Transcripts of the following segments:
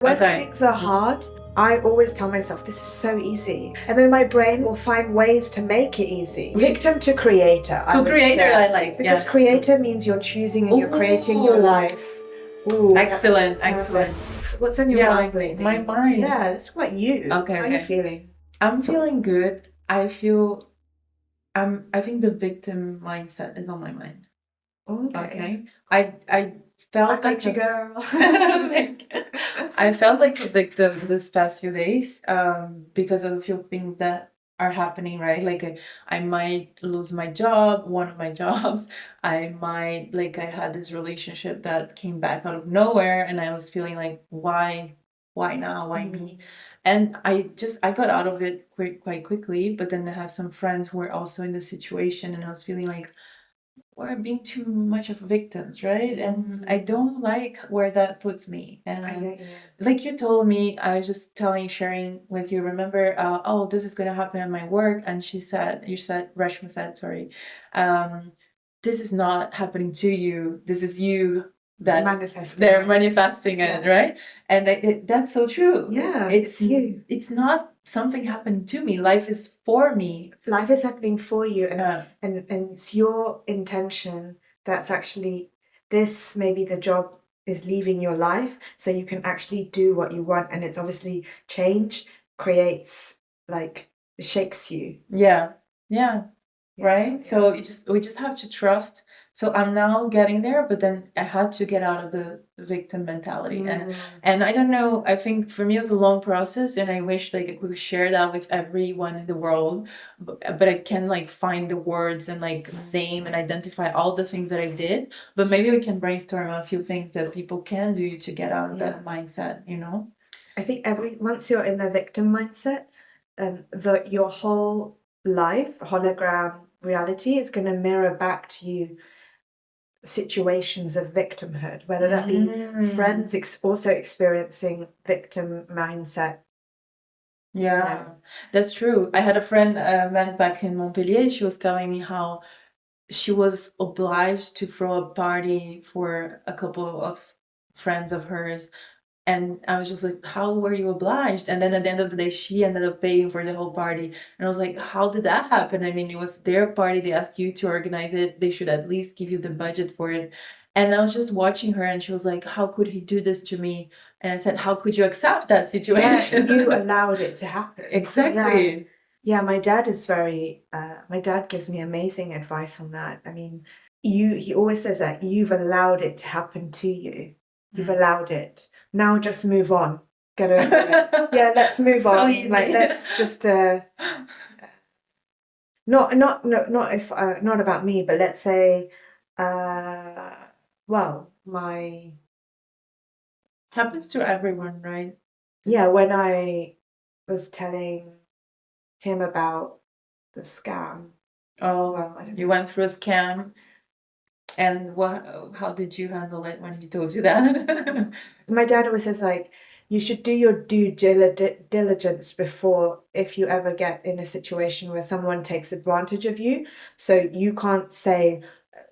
When Okay. things are hard, I always tell myself this is so easy, and then my brain will find ways to make it easy. Victim to creator. Co-creator, I like. Because Yeah. creator means you're choosing and you're creating your Ooh. life. Ooh, Excellent, that's excellent. perfect. What's on your mind lately? My mind. Yeah, that's what you. Okay, How are you okay. feeling? I'm feeling good. I think the victim mindset is on my mind. Okay. I felt I got you, girl. I felt like a victim this past few days because of a few things that are happening, right? Like I might lose my job, one of my jobs. I had this relationship that came back out of nowhere, and I was feeling like, why now? Why me? And I got out of it quite quickly, but then I have some friends who were also in the situation, and I was feeling like, we're being too much of victims, right? And I don't like where that puts me. And like you told me, I was just sharing with you, remember, oh, this is going to happen at my work. And Rashma said, sorry, this is not happening to you. This is you that they're manifesting it, right? And that's so true. Yeah, it's you. It's not something happening to me. Life is for me. Life is happening for you, and it's your intention that's actually this. Maybe the job is leaving your life, so you can actually do what you want, and it's obviously change creates it shakes you. Yeah. Right. So we just have to trust. So I'm now getting there, but then I had to get out of the victim mentality. And I don't know, I think for me it was a long process, and I wish like I could share that with everyone in the world, but I can like find the words and like name and identify all the things that I did. But maybe we can brainstorm a few things that people can do to get out of that mindset, you know? I think once you're in the victim mindset, your whole life hologram reality is going to mirror back to you situations of victimhood, whether that be friends also experiencing victim mindset. Yeah, that's true. I had a friend went back in Montpellier. She was telling me how she was obliged to throw a party for a couple of friends of hers. And I was just like, how were you obliged? And then at the end of the day, she ended up paying for the whole party. And I was like, how did that happen? I mean, it was their party. They asked you to organize it. They should at least give you the budget for it. And I was just watching her, and she was like, how could he do this to me? And I said, how could you accept that situation? Yeah, you allowed it to happen. Exactly. Yeah, my dad is my dad gives me amazing advice on that. I mean, he always says that you've allowed it to happen to you. You've allowed it. Now just move on. Get over it. Yeah, let's move on. Easy. Like let's just not about me, but let's say my happens to everyone, right? Yeah, when I was telling him about the scam. Oh, well, you went through a scam. And how did you handle it when he told you that? My dad always says, like, you should do your due diligence before, if you ever get in a situation where someone takes advantage of you. So you can't say,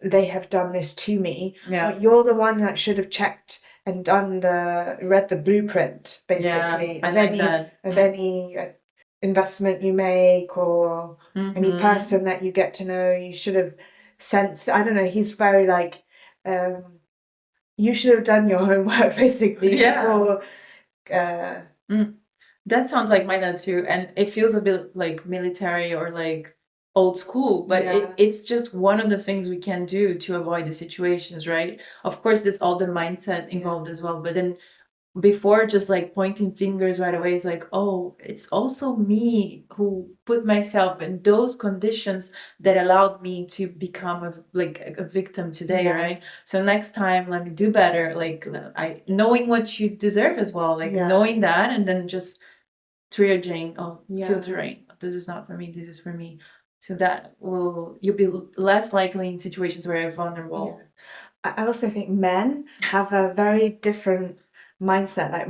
they have done this to me. Yeah. But you're the one that should have checked and read the blueprint, basically, of any investment you make or any person that you get to know. You should have sensed. I don't know. He's very like, you should have done your homework basically before. That sounds like my dad too, and it feels a bit like military or like old school, but it's just one of the things we can do to avoid the situations, right? Of course, there's all the mindset involved as well, but then before just like pointing fingers right away, it's like, oh, it's also me who put myself in those conditions that allowed me to become a victim today, right? So next time, let me do better, like knowing what you deserve as well, like knowing that, and then just triaging, filtering, this is not for me, this is for me. So that you'll be less likely in situations where you're vulnerable. I also think men have a very different mindset. Like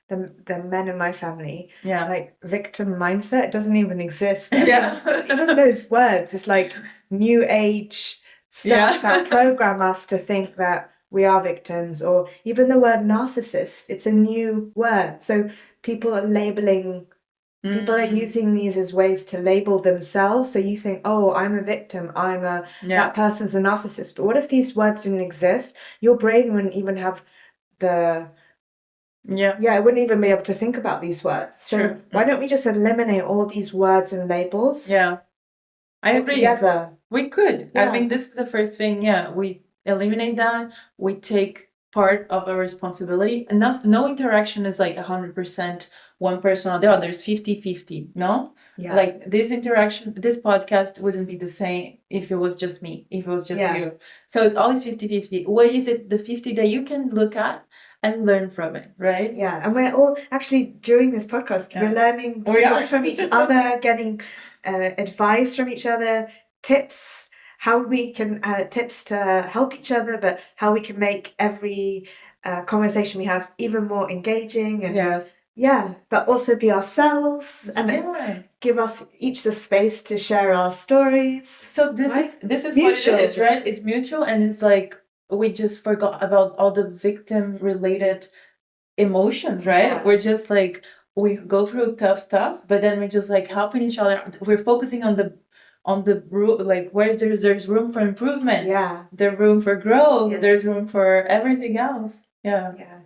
the men in my family, like victim mindset doesn't even exist. Even those words, it's like new age stuff that program us to think that we are victims, or even the word narcissist, it's a new word. So people are labeling, people are using these as ways to label themselves. So you think, oh, I'm a victim, that person's a narcissist. But what if these words didn't exist? Your brain wouldn't even have it wouldn't even be able to think about these words. So why don't we just eliminate all these words and labels? Yeah, I agree. Together. We could. I think this is the first thing. Yeah, we eliminate that. We take part of our responsibility. No interaction is like 100% one person or the other. There's 50-50, no? Yeah. Like this interaction, this podcast wouldn't be the same if it was just me, if it was just you. So it's always 50-50. What is it, the 50 that you can look at and learn from it, right? Yeah, and we're all actually, during this podcast, we're learning so much from each other, getting advice from each other, tips, how we can, tips to help each other, but how we can make every conversation we have even more engaging. And but also be ourselves and give us each the space to share our stories. So this is mutual. What it is, right? It's mutual, and it's like we just forgot about all the victim related emotions, right? Yeah. We're just like, we go through tough stuff, but then we're just like helping each other. We're focusing on the like where there's room for improvement. Yeah. There's room for growth. Yeah. There's room for everything else. Yeah. Yeah.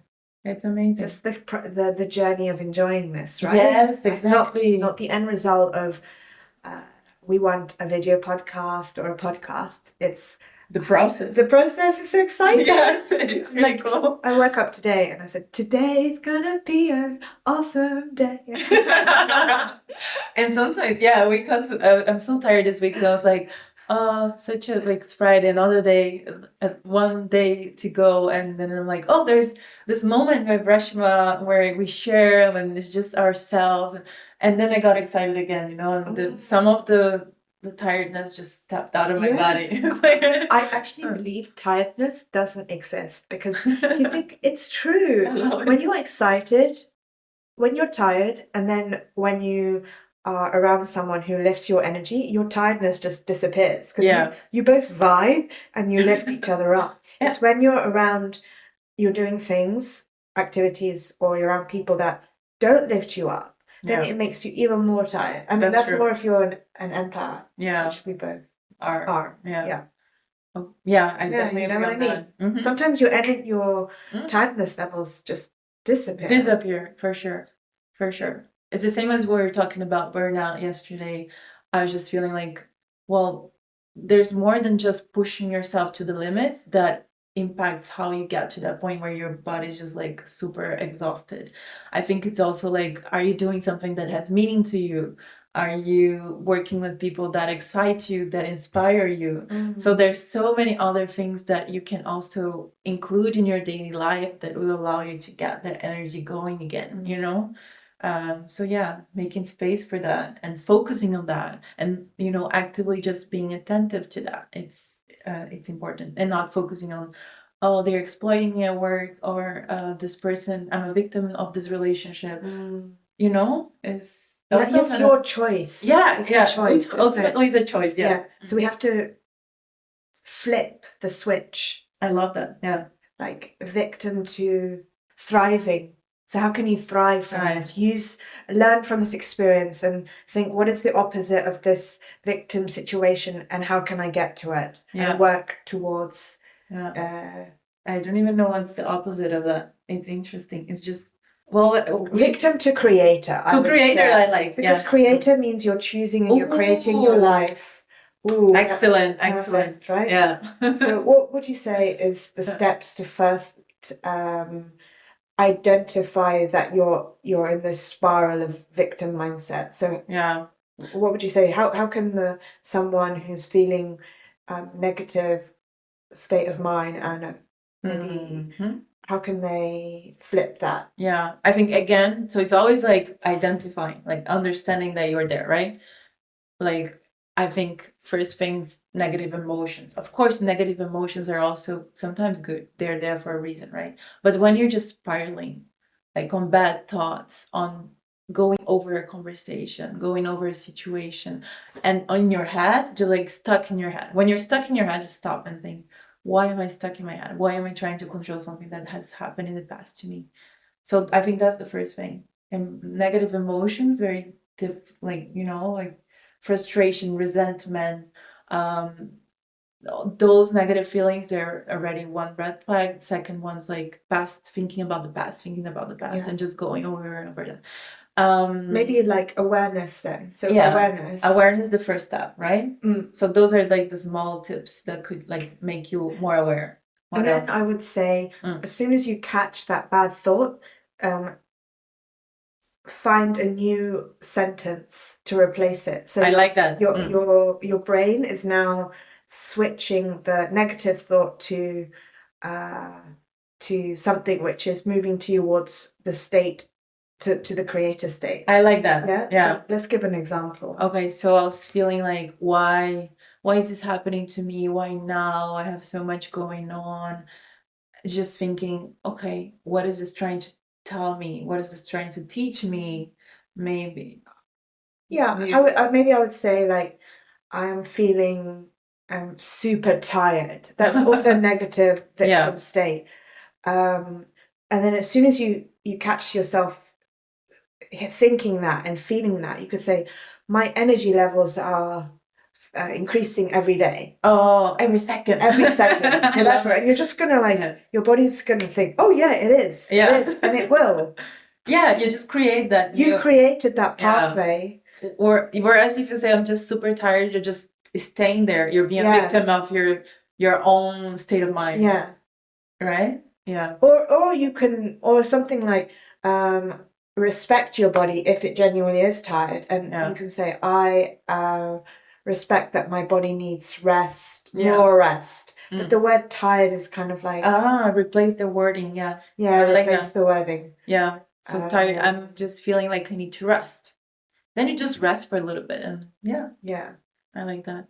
It's amazing. Just the journey of enjoying this, right? Yes, exactly. Not the end result of we want a video podcast or a podcast. It's the process. The process is so exciting. Yes, it's really cool. I woke up today and I said, today's gonna be an awesome day. And sometimes, I wake up, I'm so tired this week, and I was like, such a, like, it's Friday, another day, one day to go, and then I'm like, oh, there's this moment with Reshma where we share, and it's just ourselves, and then I got excited again, and some of the tiredness just stepped out of my body. I actually believe tiredness doesn't exist, because you think it's true. When you're excited, when you're tired, and then when you are around someone who lifts your energy, your tiredness just disappears, because you both vibe and you lift each other up. It's when you're around, you're doing things, activities, or you're around people that don't lift you up, then it makes you even more tired. I mean, that's more if you're an empath, which we both are. Yeah. Oh, yeah, I definitely know what I mean. Mm-hmm. Sometimes your tiredness levels just disappear. For sure. It's the same as we were talking about burnout yesterday. I was just feeling like, well, there's more than just pushing yourself to the limits that impacts how you get to that point where your body's just like super exhausted. I think it's also like, are you doing something that has meaning to you? Are you working with people that excite you, that inspire you? Mm-hmm. So there's so many other things that you can also include in your daily life that will allow you to get that energy going again, making space for that and focusing on that, and actively just being attentive to that. It's important, and not focusing on, oh, they're exploiting me at work, or this person, I'm a victim of this relationship. It's your choice. It's a choice. Ultimately, it's a choice. Yeah. So we have to flip the switch. I love that. Yeah. Like victim to thriving. So how can you thrive from this? Learn from this experience and think, what is the opposite of this victim situation, and how can I get to it? And work towards. I don't even know what's the opposite of that. It's interesting. It's just, victim to creator. I like. Because creator means you're choosing and you're creating your life. Ooh, excellent. Perfect, right? Yeah. So what would you say is the steps to first identify that you're in this spiral of victim mindset? So what would you say? How can someone who's feeling negative state of mind, and maybe how can they flip that? Yeah, I think again, so it's always like identifying, like understanding that you're there, right? Like, I think first things, negative emotions. Of course, negative emotions are also sometimes good. They're there for a reason, right? But when you're just spiraling, like on bad thoughts, on going over a conversation, going over a situation, and on your head, you're like stuck in your head. When you're stuck in your head, just stop and think, why am I stuck in my head? Why am I trying to control something that has happened in the past to me? So I think that's the first thing. And negative emotions, very like, you know, like frustration, resentment, those negative feelings, they're already one red flag. Second one's like thinking about the past, and just going over and over that. Maybe like awareness then. So awareness is the first step, right? So those are like the small tips that could like make you more aware. What else? Then I would say, as soon as you catch that bad thought, find a new sentence to replace it. So I like that. Your brain is now switching the negative thought to something which is moving towards the state, to the creator state. I like that. Yeah. So let's give an example. Okay, so I was feeling like, why is this happening to me? Why now? I have so much going on. Just thinking, okay, what is this trying to tell me? What is this trying to teach me? Maybe. Yeah, maybe I would say like, I'm feeling super tired. That's also a negative victim state. And then as soon as you catch yourself thinking that and feeling that, you could say, my energy levels are increasing every day. Oh, every second. And you're just gonna your body's gonna think, oh yeah, it is. Yeah. It is, and it will. Yeah, you just create that. You've created that pathway. Or whereas if you say, I'm just super tired, you're just staying there. You're being a victim of your own state of mind. Yeah. Right? Yeah. Or you can, or something like, respect your body if it genuinely is tired, and you can say, I respect that my body needs rest, more rest. But the word tired is kind of like replace the wording. Replace the wording. So tired, I'm just feeling like I need to rest. Then you just rest for a little bit, and I like that.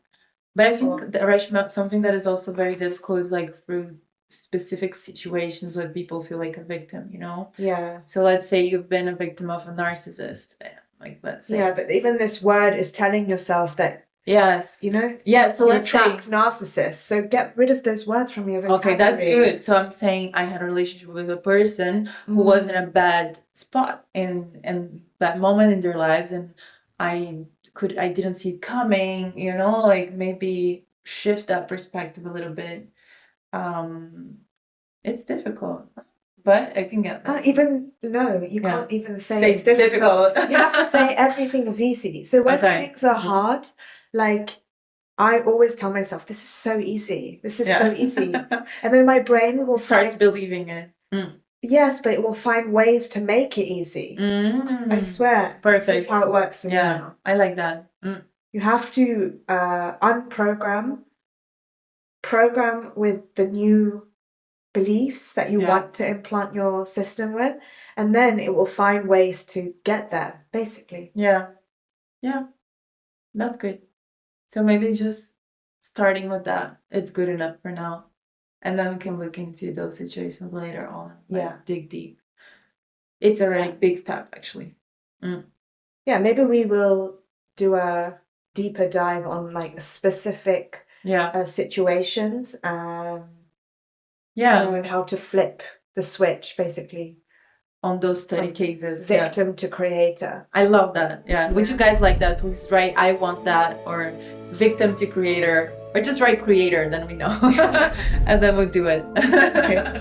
But I think Reshma, something that is also very difficult is like through specific situations where people feel like a victim, you know? So let's say you've been a victim of a narcissist, like let's say. But even this word is telling yourself that, you know? So let's say narcissist. So get rid of those words from your vocabulary. Okay, that's good. So I'm saying I had a relationship with a person who was in a bad spot in that moment in their lives, and I didn't see it coming, you know, like maybe shift that perspective a little bit. It's difficult, but I can get that. You can't even say it's difficult. You have to say everything is easy. So when things are hard, like, I always tell myself, this is so easy. This is so easy. And then my brain will start believing it. Yes, but it will find ways to make it easy. I swear. Perfect. This is how it works for me now. I like that. You have to program with the new beliefs that you want to implant your system with, and then it will find ways to get there, basically. Yeah. That's good. So maybe just starting with that, it's good enough for now. And then we can look into those situations later on. Dig deep. It's a really big step, actually. Maybe we will do a deeper dive on like specific situations. And how to flip the switch, basically. On those study cases. Victim to creator. I love that. Would you guys like that? Please write, I want that, or victim to creator, or just write creator, then we know. And then we'll do it. Okay.